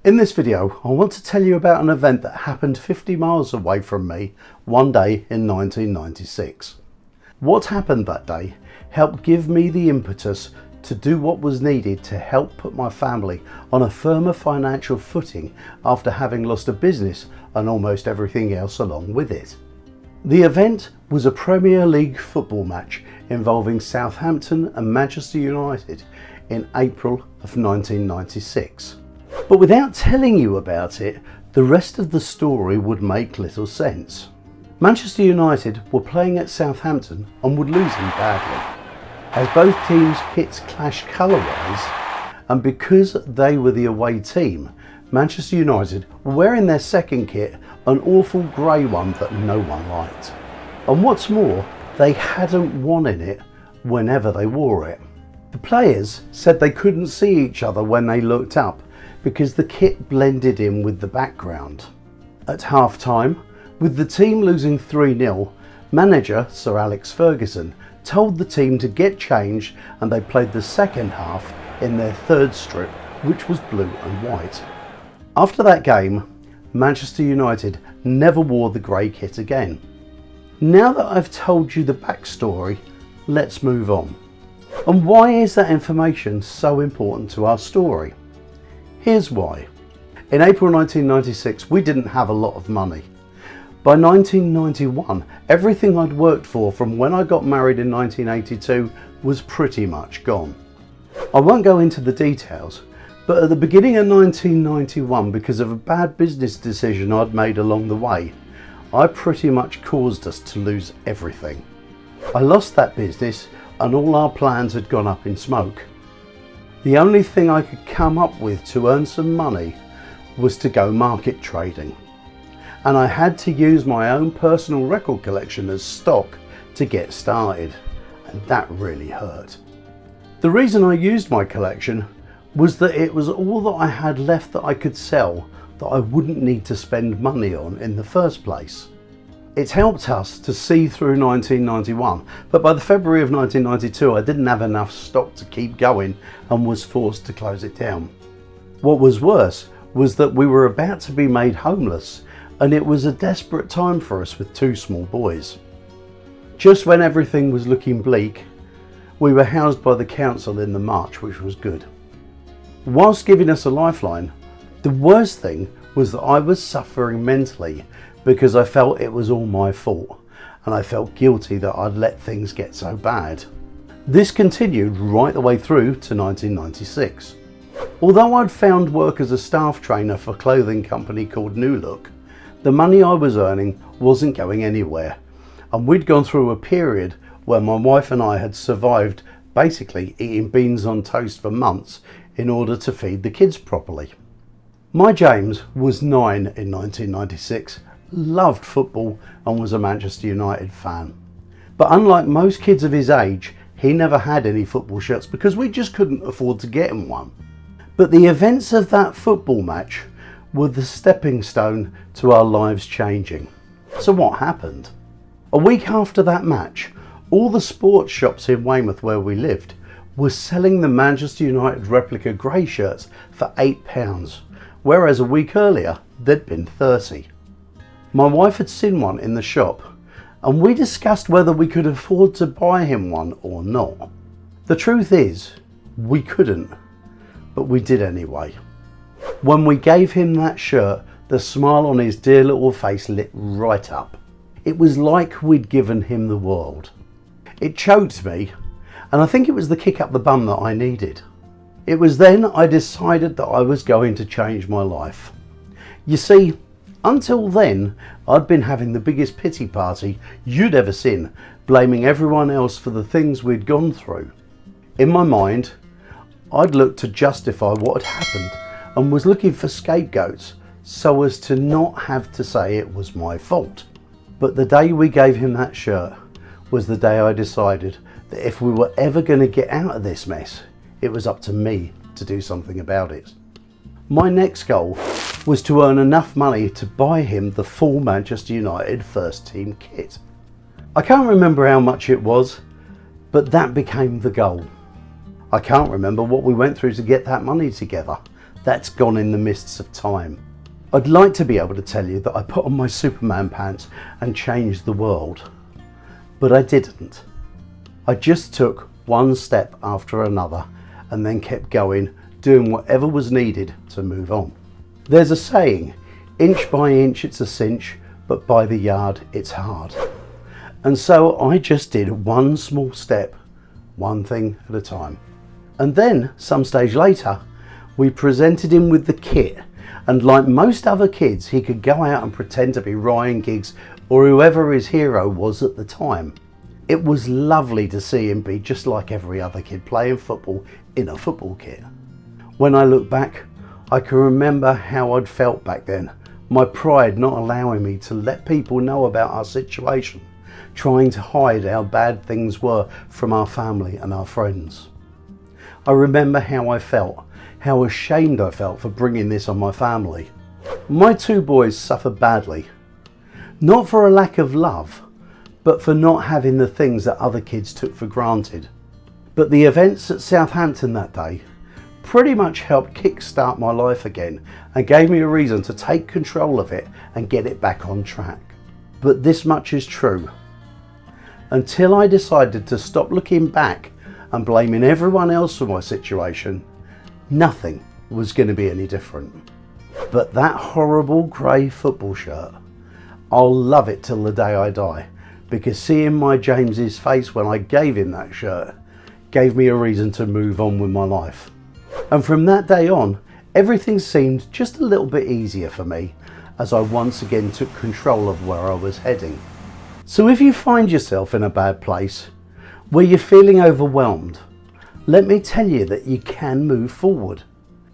In this video, I want to tell you about an event that happened 50 miles away from me one day in 1996. What happened that day helped give me the impetus to do what was needed to help put my family on a firmer financial footing after having lost a business and almost everything else along with it. The event was a Premier League football match involving Southampton and Manchester United in April of 1996. But without telling you about it, the rest of the story would make little sense. Manchester United were playing at Southampton and were losing badly, as both teams' kits clashed colour-wise, and because they were the away team, Manchester United were wearing their second kit, an awful grey one that no one liked. And what's more, they hadn't won in it whenever they wore it. The players said they couldn't see each other when they looked up because the kit blended in with the background. At half time, with the team losing 3-0, manager Sir Alex Ferguson told the team to get changed, and they played the second half in their third strip, which was blue and white. After that game, Manchester United never wore the grey kit again. Now that I've told you the backstory, let's move on. And why is that information so important to our story? Here's why. In April 1996, we didn't have a lot of money. By 1991, everything I'd worked for from when I got married in 1982 was pretty much gone. I won't go into the details, but at the beginning of 1991, because of a bad business decision I'd made along the way, I pretty much caused us to lose everything. I lost that business and all our plans had gone up in smoke. The only thing I could come up with to earn some money was to go market trading. And I had to use my own personal record collection as stock to get started, and that really hurt. The reason I used my collection was that it was all that I had left that I could sell that I wouldn't need to spend money on in the first place. It helped us to see through 1991, but by the February of 1992 I didn't have enough stock to keep going and was forced to close it down. What was worse was that we were about to be made homeless, and it was a desperate time for us with 2 small boys. Just when everything was looking bleak, we were housed by the council in the March, which was good. Whilst giving us a lifeline, the worst thing was that I was suffering mentally because I felt it was all my fault, and I felt guilty that I'd let things get so bad. This continued right the way through to 1996. Although I'd found work as a staff trainer for a clothing company called New Look, the money I was earning wasn't going anywhere, and we'd gone through a period where my wife and I had survived basically eating beans on toast for months in order to feed the kids properly. My James was 9 in 1996, loved football and was a Manchester United fan. But unlike most kids of his age, he never had any football shirts because we just couldn't afford to get him one. But the events of that football match were the stepping stone to our lives changing. So what happened? A week after that match, all the sports shops in Weymouth where we lived were selling the Manchester United replica grey shirts for £8, whereas a week earlier they'd been 30. My wife had seen one in the shop, and we discussed whether we could afford to buy him one or not. The truth is, we couldn't, but we did anyway. When we gave him that shirt, the smile on his dear little face lit right up. It was like we'd given him the world. It choked me, and I think it was the kick up the bum that I needed. It was then I decided that I was going to change my life. You see, until then, I'd been having the biggest pity party you'd ever seen, blaming everyone else for the things we'd gone through. In my mind, I'd looked to justify what had happened and was looking for scapegoats so as to not have to say it was my fault. But the day we gave him that shirt was the day I decided that if we were ever going to get out of this mess, it was up to me to do something about it. My next goal was to earn enough money to buy him the full Manchester United first team kit. I can't remember how much it was, but that became the goal. I can't remember what we went through to get that money together. that's gone in the mists of time. I'd like to be able to tell you that I put on my Superman pants and changed the world, but I didn't. I just took one step after another and then kept going, doing whatever was needed to move on. There's a saying, inch by inch it's a cinch, but by the yard it's hard. And so I just did one small step, one thing at a time. And then, some stage later, we presented him with the kit, and like most other kids, he could go out and pretend to be Ryan Giggs or whoever his hero was at the time. It was lovely to see him be just like every other kid playing football in a football kit. When I look back, I can remember how I'd felt back then, my pride not allowing me to let people know about our situation, trying to hide how bad things were from our family and our friends. I remember how I felt, how ashamed I felt for bringing this on my family. My two boys suffered badly, not for a lack of love, but for not having the things that other kids took for granted. But the events at Southampton that day pretty much helped kickstart my life again and gave me a reason to take control of it and get it back on track. But this much is true. Until I decided to stop looking back and blaming everyone else for my situation, nothing was going to be any different. But that horrible grey football shirt, I'll love it till the day I die, because seeing my James's face when I gave him that shirt gave me a reason to move on with my life. And from that day on, everything seemed just a little bit easier for me as I once again took control of where I was heading. So if you find yourself in a bad place, where you're feeling overwhelmed, let me tell you that you can move forward.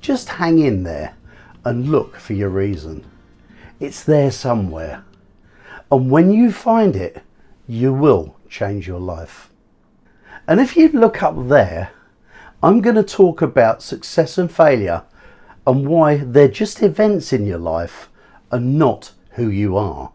Just hang in there and look for your reason. It's there somewhere. And when you find it, you will change your life. And if you look up there, I'm going to talk about success and failure and why they're just events in your life and not who you are.